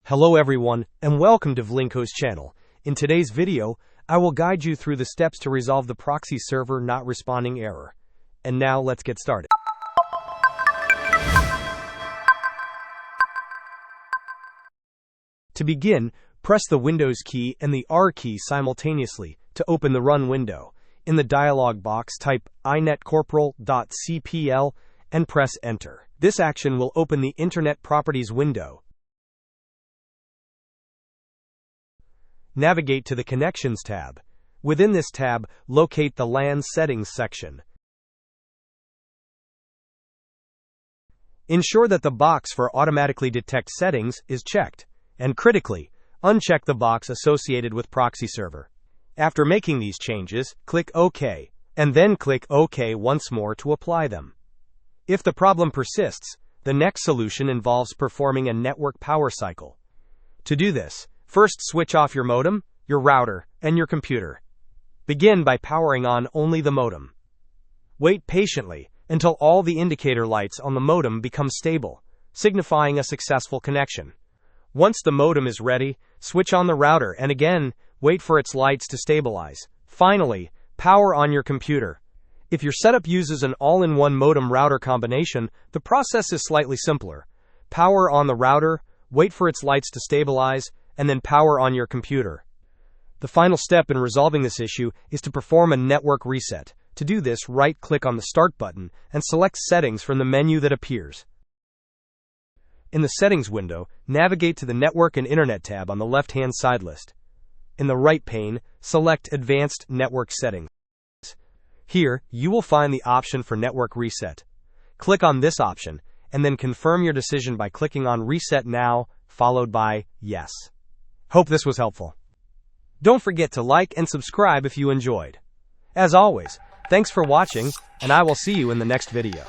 Hello everyone, and welcome to Vlinko's channel. In today's video, I will guide you through the steps to resolve the proxy server not responding error. And now let's get started. To begin, press the Windows key and the R key simultaneously to open the Run window. In the dialog box, type inetcorporal.cpl and press Enter. This action will open the Internet Properties window. Navigate to the Connections tab. Within this tab, locate the LAN Settings section. Ensure that the box for Automatically Detect Settings is checked, and critically, uncheck the box associated with Proxy Server. After making these changes, click OK, and then click OK once more to apply them. If the problem persists, the next solution involves performing a network power cycle. To do this, first switch off your modem, your router, and your computer. Begin by powering on only the modem. Wait patiently until all the indicator lights on the modem become stable, signifying a successful connection. Once the modem is ready, switch on the router and again, wait for its lights to stabilize. Finally, power on your computer. If your setup uses an all-in-one modem-router combination, the process is slightly simpler. Power on the router, wait for its lights to stabilize, and then power on your computer. The final step in resolving this issue is to perform a network reset. To do this, right-click on the Start button and select Settings from the menu that appears. In the Settings window, navigate to the Network and Internet tab on the left-hand side list. In the right pane, select Advanced Network Settings. Here, you will find the option for Network Reset. Click on this option, and then confirm your decision by clicking on Reset Now, followed by Yes. Hope this was helpful. Don't forget to like and subscribe if you enjoyed. As always, thanks for watching, and I will see you in the next video.